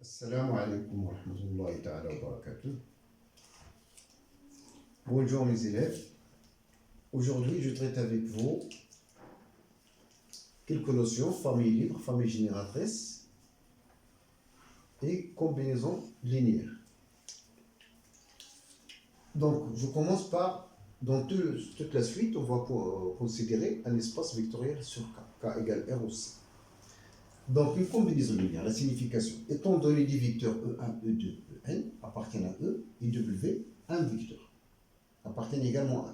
Assalamu alaikum wa rahmatullahi ta'ala wa barakatuh. Bonjour mes élèves. Aujourd'hui, je traite avec vous quelques notions, famille libre, famille génératrice et combinaison linéaire. Donc, je commence par, dans toute la suite, on va considérer un espace vectoriel sur K, K égale R aussi. Donc, une combinaison linéaire, la signification. Étant donné des vecteurs E1, E2, En appartiennent à E et W, un vecteur appartiennent également à E.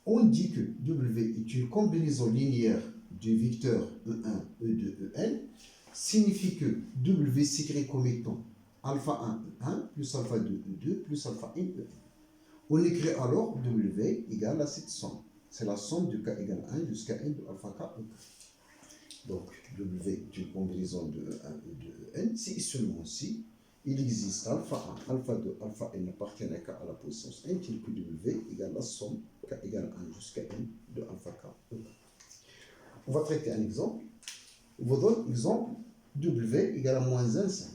On dit que W est une combinaison linéaire du vecteur E1, E2, En, signifie que W s'écrit comme étant alpha 1, E1, plus alpha 2, E2, plus alpha n, En. On écrit alors W égale à cette somme. C'est la somme de K égale 1 jusqu'à N de alpha K, E. Donc, W est une combinaison de E1 et de En, si et seulement si il existe alpha 1, alpha 2, alpha n appartiennent à K à la puissance n, tel que W égale la somme K égale 1 jusqu'à N de alpha K, E. On va traiter un exemple. On vous donne l'exemple W égale à moins 1, 5.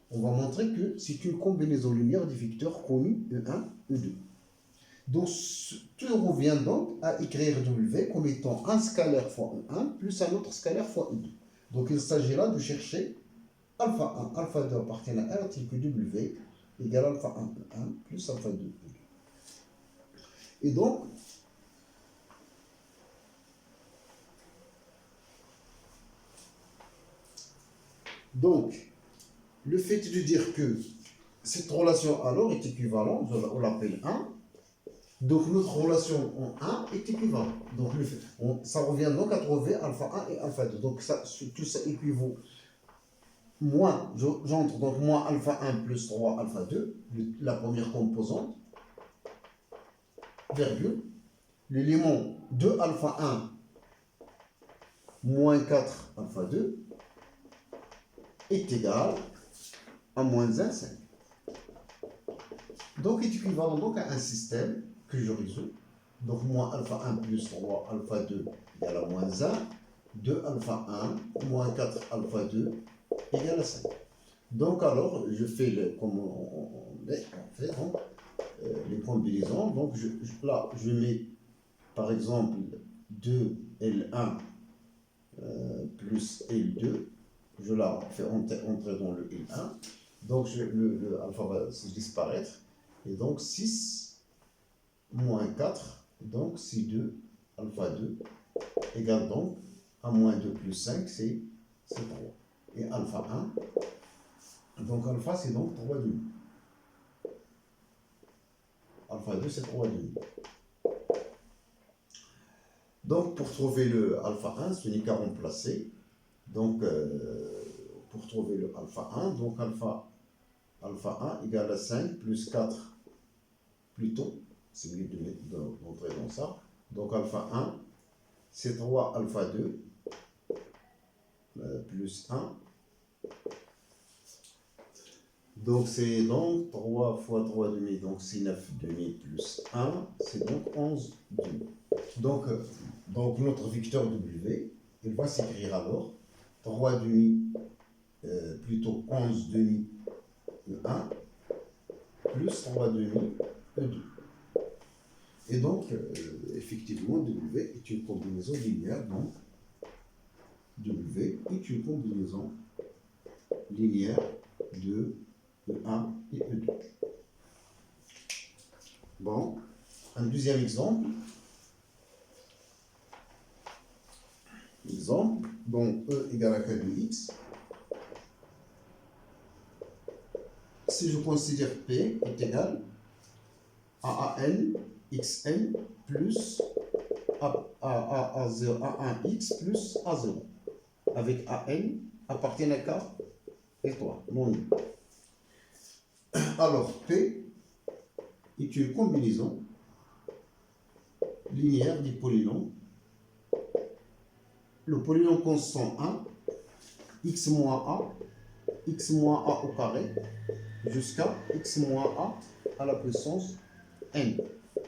On va montrer que c'est une combinaison linéaire des vecteurs connus E1, E2. Donc, tout revient donc à écrire W comme étant un scalaire fois E1 plus un autre scalaire fois E2. Donc, il s'agit là de chercher alpha 1, alpha 2 appartiennent à R, tel que W égale alpha 1, E1 plus alpha 2, E2. Et donc, le fait de dire que cette relation alors est équivalente, on l'appelle 1. Donc notre relation en 1 est équivalente. Donc ça revient donc à trouver alpha 1 et alpha 2. Donc ça, tout ça équivaut. J'entre donc moins alpha 1 plus 3 alpha 2, la première composante, virgule. L'élément 2 alpha 1 moins 4 alpha 2 est égal à moins 1, 5. Donc est équivalent donc à un système que je résous. Donc, moins alpha 1 plus 3 alpha 2 égale à moins 1. 2 alpha 1 moins 4 alpha 2 égale à 5. Donc, alors, je fais comme on fait donc, les combinaisons. Donc, là, je mets par exemple 2L1 plus L2. Je la fais entrer dans le L1. Donc, le alpha va disparaître. Et donc, 6 moins 4, donc c'est 2, alpha 2, égale donc à moins 2 plus 5, c'est 3. Et alpha 1, donc alpha c'est donc 3 demi. Alpha 2 c'est 3 demi. Donc pour trouver le alpha 1, ce n'est qu'à remplacer. Donc pour trouver le alpha 1, donc alpha 1 égale à 5 plus 4 plutôt. C'est mieux d'entrer dans ça. Donc alpha 1, c'est 3 alpha 2 plus 1. Donc c'est donc 3 fois 3 demi, donc c'est 9 demi plus 1, c'est donc 11 demi. Donc notre vecteur W, il va s'écrire alors 3 demi, plutôt 11 demi E1 plus 3 demi E2. Et donc, effectivement, W est une combinaison linéaire, donc W est une combinaison linéaire de E1 et E2. Bon, un deuxième exemple. Bon, E égale à K de X. Si je considère P est égal à AN xn plus A1x plus A0, avec AN appartient à K et 3, non nul. Alors, P est une combinaison linéaire des polynômes. Le polynôme constant 1, x moins a au carré, jusqu'à x moins a à la puissance n.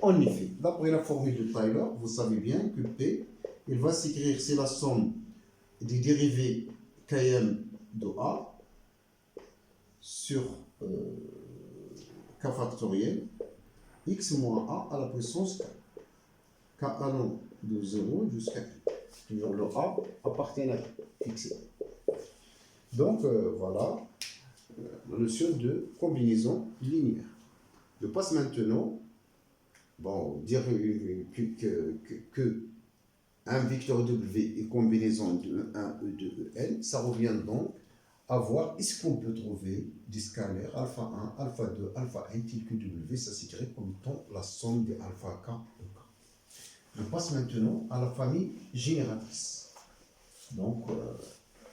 En effet, d'après la formule de Taylor, vous savez bien que P, il va s'écrire, c'est la somme des dérivés Km de A sur k factoriel x moins a à la puissance k. K allant de 0 jusqu'à n. Toujours le a appartient à fixé. Donc voilà la notion de combinaison linéaire. Je passe maintenant, bon, dire que un vecteur W est combinaison de E1, E2, En, ça revient donc à voir est-ce qu'on peut trouver des scalaires alpha 1, alpha 2, alpha n, tel que W, ça s'écrit comme étant la somme des alpha k et k. Je passe maintenant à la famille génératrice. Donc,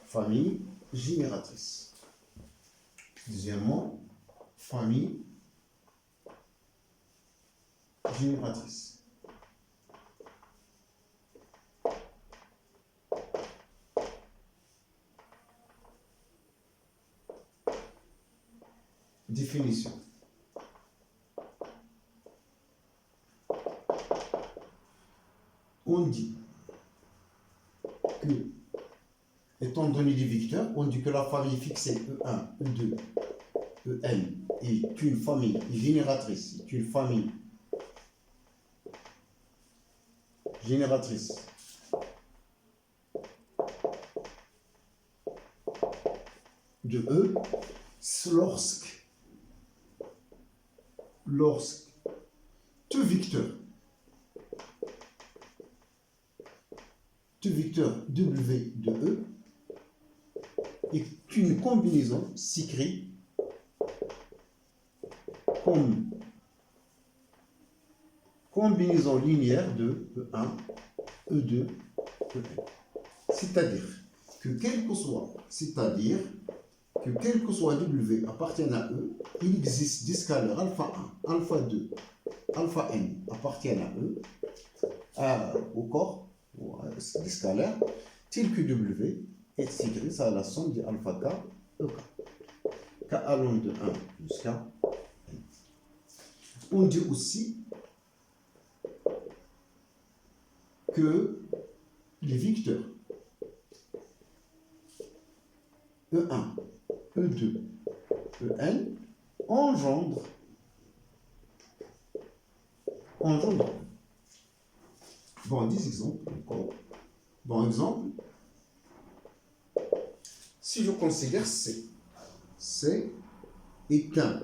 famille génératrice. Deuxièmement, famille génératrice. Définition. On dit que, étant donné les vecteurs, on dit que la famille fixée E1, E2, En est une famille génératrice, est une famille génératrice de E lorsque deux vecteurs W de E est une combinaison s'écrit comme combinaison linéaire de E1, E2, E n. C'est-à-dire que quel que soit W appartienne à E, il existe des scalaires alpha 1, alpha 2, alpha n appartiennent à E au corps, des scalaires, tels que W est écrit à la somme de alpha k, E k. K allant de 1 jusqu'à n. On dit aussi que les vecteurs E1, E2, En engendrent. Bon, des exemples encore. Bon, exemple, si je considère C est un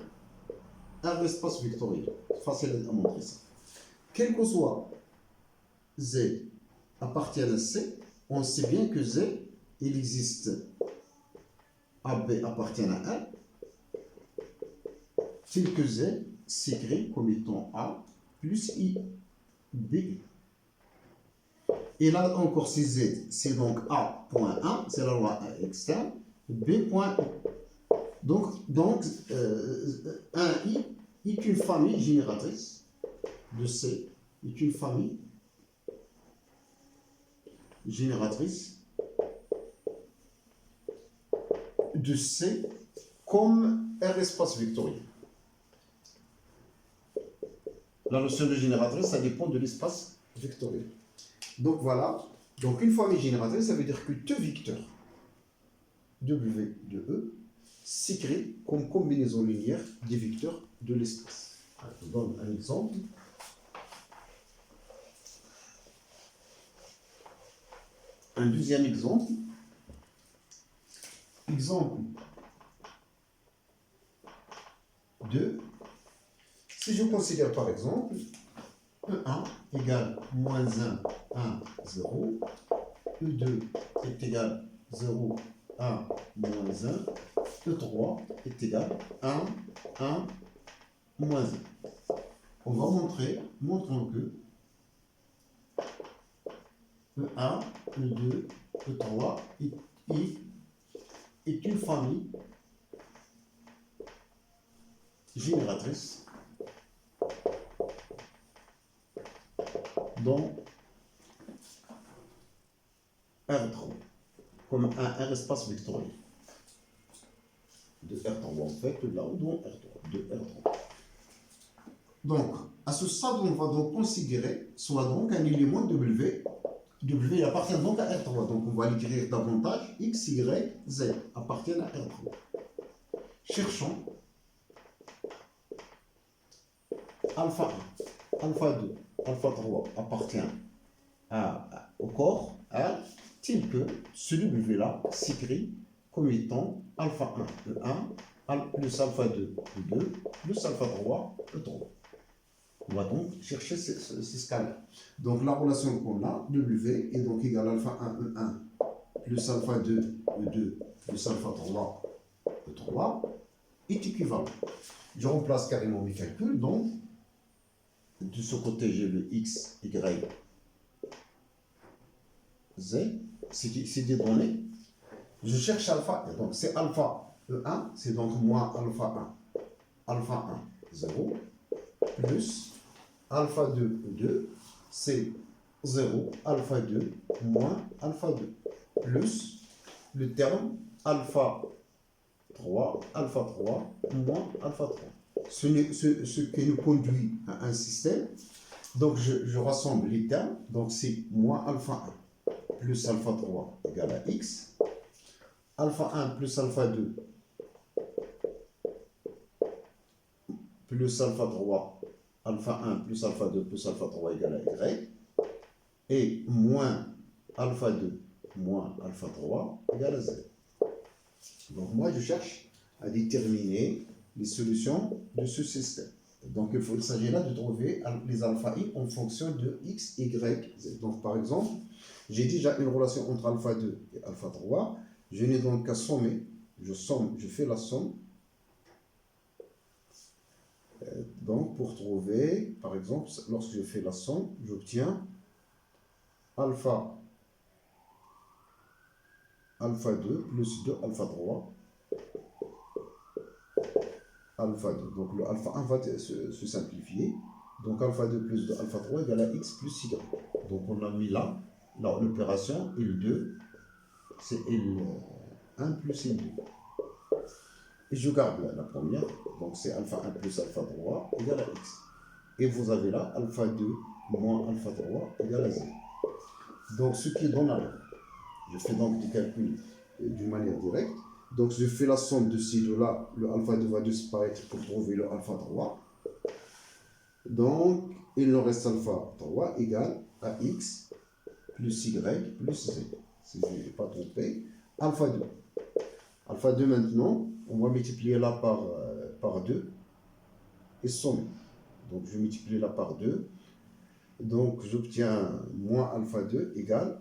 espace vectoriel. C'est facile à montrer ça. Quel que soit Z appartient à C, on sait bien que Z, il existe AB appartient à 1, tel que Z s'écrit comme étant A plus I, B. Et là encore, si Z, c'est donc A.1, c'est la loi externe, B.1. Donc 1I est une famille génératrice de C, est une famille génératrice de C comme un espace vectoriel. La notion de génératrice, ça dépend de l'espace vectoriel. Donc voilà, donc une famille génératrice, ça veut dire que deux vecteurs W de E s'écrit comme combinaison linéaire des vecteurs de l'espace. Je donne un exemple. Un deuxième exemple. Exemple 2. Si je considère par exemple E1 égale moins 1, 1, 0, E2 est égal 0, 1, moins 1, E3 est égal 1, 1, moins 1. On va montrons que E1, E2, E3 est une famille génératrice dans R3, comme un espace vectoriel de R3, en fait, là où dans R3, de R3. Donc, à ce stade, on va donc considérer soit donc un élément W appartient donc à R3, donc on va l'écrire davantage, X, Y, Z appartiennent à R3. cherchons alpha 1, alpha 2, alpha 3 appartient au corps R, tel que ce W-là s'écrit comme étant alpha 1, E1, plus alpha 2, E2, plus alpha 3, E3. On va donc chercher ces scalaires. Donc la relation qu'on a, W est donc égal à alpha 1, E1, plus alpha 2, E2, plus alpha 3, E3, est équivalent. Je remplace carrément mes calculs, donc de ce côté j'ai le X, Y, Z, c'est des données. Je cherche alpha, donc c'est alpha E1, c'est donc moins alpha 1, 0, plus alpha 2, 2, c'est 0, alpha 2, moins alpha 2, plus le terme alpha 3, moins alpha 3. Ce qui nous conduit à un système. Donc je rassemble les termes, donc c'est moins alpha 1 plus alpha 3 égale à x, alpha 1 plus alpha 2 plus alpha 3, alpha 1 plus alpha 2 plus alpha 3 égale à y, et moins alpha 2 moins alpha 3 égale à z. Donc moi je cherche à déterminer les solutions de ce système. Donc il s'agit là de trouver les alpha i en fonction de x, y, z. Donc par exemple, j'ai déjà une relation entre alpha 2 et alpha 3. Je n'ai donc qu'à sommer. Je fais la somme. Donc pour trouver, par exemple, lorsque je fais la somme, j'obtiens alpha 2 plus 2 alpha 3 alpha 2. Donc le alpha 1 va se simplifier. Donc alpha 2 plus 2 alpha 3 égale à x plus y. Donc on a mis là l'opération L2, c'est L1 plus L2. Et je garde la première, donc c'est alpha 1 plus alpha 3 égale à x. Et vous avez là alpha 2 moins alpha 3 égale à z. Donc ce qui donne alors, je fais donc des calculs d'une manière directe. Donc je fais la somme de ces deux-là, le alpha 2 va disparaître pour trouver le alpha 3. Donc il nous reste alpha 3 égale à x plus y plus z. Si je n'ai pas trompé, alpha 2. Alpha 2 maintenant, on va multiplier là par 2 et sommer. Donc je multiplie là par 2. Donc j'obtiens moins alpha 2 égale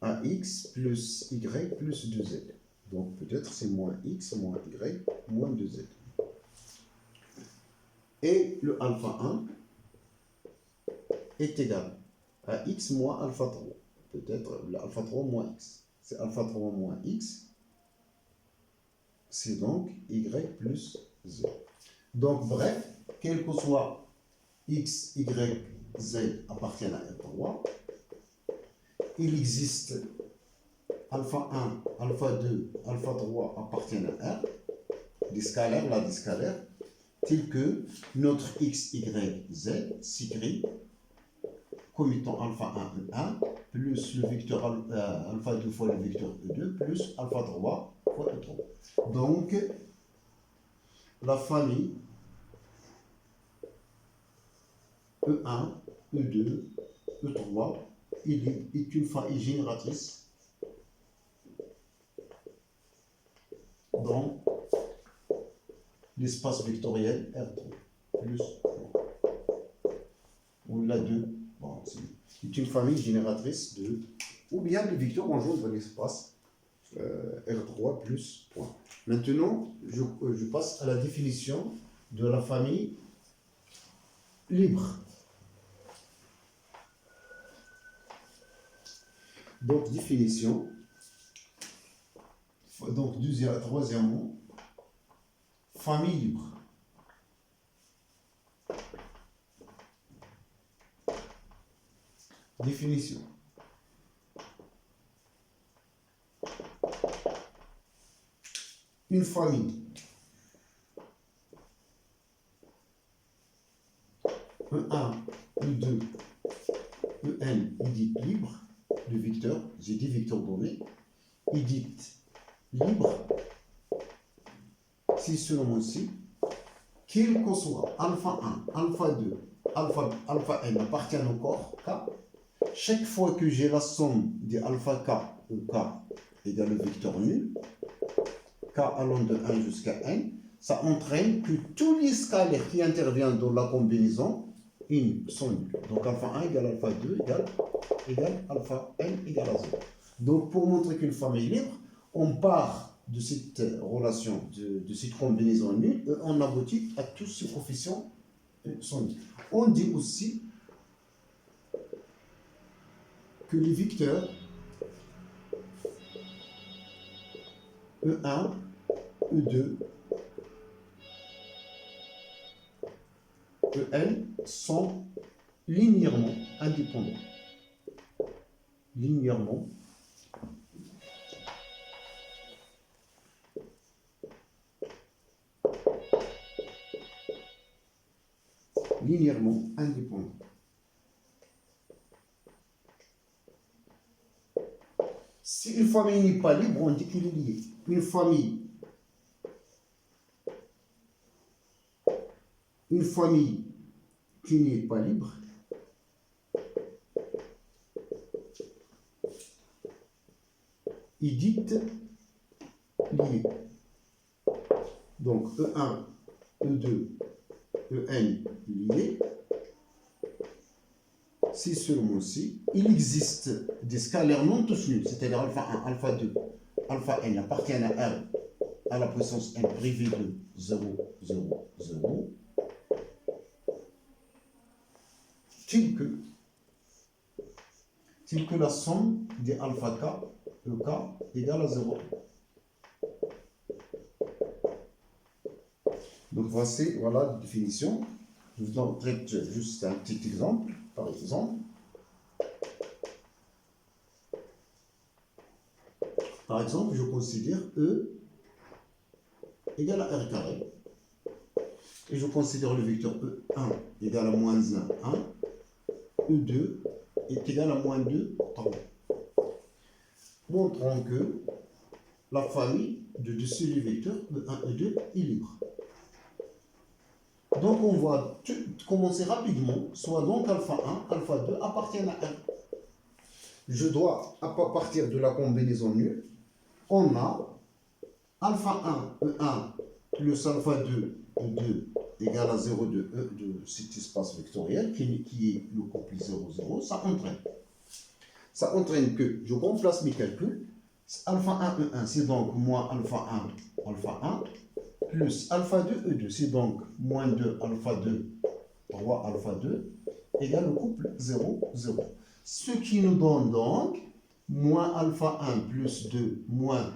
à x plus y plus 2z. Donc peut-être c'est moins x, moins y, moins 2z. Et le alpha 1 est égal à x moins alpha 3. Peut-être l'alpha 3 moins x. C'est alpha 3 moins x. C'est donc y plus z. Donc bref, quel que soit x, y, z appartiennent à R3, il existe alpha 1, alpha 2, alpha 3 appartiennent à R, des scalaires, là des scalaires, tels que notre x, y, z s'écrit comme étant alpha 1, E1, plus le vecteur alpha 2 fois le vecteur E2, plus alpha 3 fois E3. Donc, la famille E1, E2, E3, est une famille génératrice dans l'espace vectoriel R3 plus 3. On a deux. Bon, c'est une famille génératrice de, ou bien de vecteurs en jaune dans l'espace R3 plus point. Maintenant, je passe à la définition de la famille libre. Donc, définition. Donc, troisièmement, famille libre. Définition. Une famille. E1, E2, En est dit libre. Le vecteur, j'ai dit vecteur donné, est dit libre si seulement si, quel que soit alpha 1, alpha 2, alpha n appartiennent au corps K, chaque fois que j'ai la somme de alpha K ou K égale le vecteur nul, K allant de 1 jusqu'à n, ça entraîne que tous les scalaires qui interviennent dans la combinaison sont nuls. Donc alpha 1 égale alpha 2 égale alpha n égale à 0. Donc pour montrer qu'une famille est libre, on part de cette relation, de cette combinaison nulle, et on aboutit à tous ces coefficients sont nuls. On dit aussi que les vecteurs E1, E2, EN sont linéairement indépendants. Linéairement indépendants. Si une famille n'est pas libre, on dit qu'il est lié. Une famille qui n'est pas libre est dite liée. Donc E1, E2, En liés. Si seulement si, il existe des scalaires non tous nuls, c'est-à-dire alpha 1, alpha 2, alpha n appartiennent à R à la puissance n privée de 0, 0, 0, tel que la somme des alpha k, EK, égale à 0. Donc voici, voilà la définition. Je vous en traite juste un petit exemple. Par exemple, je considère E égale à R carré. Et je considère le vecteur E1 égale à moins 1, 1. E2 est égal à moins 2, 3. Montrons que la famille de dessus les vecteurs E1 et E2 est libre. Donc on va commencer rapidement, soit donc alpha 1, alpha 2 appartiennent à R. Je dois, à partir de la combinaison nulle, on a alpha 1, E1 plus alpha 2, E2 égale à 0 de E de cet espace vectoriel qui est le couple 0, 0, ça entraîne que je remplace mes calculs. Alpha 1, E1, c'est donc moins alpha 1, alpha 1, plus alpha 2, E2, c'est donc moins 2, alpha 2, 3, alpha 2, égale le couple 0, 0. Ce qui nous donne donc moins alpha 1 plus 2, moins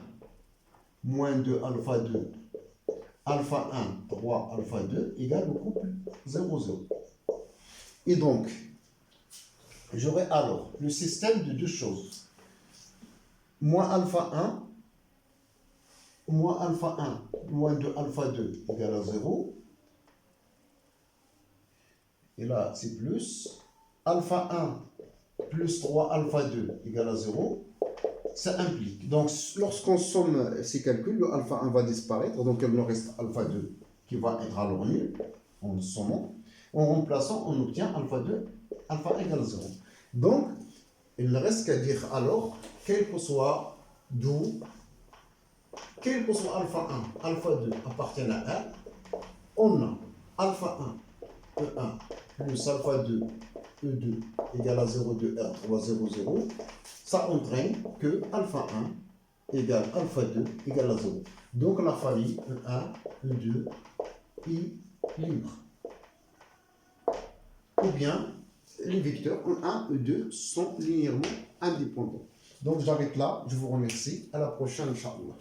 2, alpha 2, alpha 1, 3, alpha 2, égale le couple 0, 0. Et donc, j'aurai alors le système de deux choses. Moins alpha 1, moins alpha 1, moins 2 alpha 2 égale à 0. Et là, c'est plus. Alpha 1 plus 3 alpha 2 égale à 0. Ça implique. Donc, lorsqu'on somme ces calculs, le alpha 1 va disparaître. Donc, il nous reste alpha 2 qui va être alors nul en sommant. En remplaçant, on obtient alpha 2, alpha 1 égale à 0. Donc, il ne reste qu'à dire alors, quel que soit d'où, quel que soit alpha 1, alpha 2 appartiennent à R, on a alpha 1, E1 plus alpha 2, E2 égale à 0 de R3, 0, 0. Ça entraîne que alpha 1 égale alpha 2 égale à 0. Donc la famille E1, E2 est libre. Ou bien les vecteurs E1, E2 sont linéairement indépendants. Donc j'arrête là, je vous remercie. À la prochaine, Inch'Allah.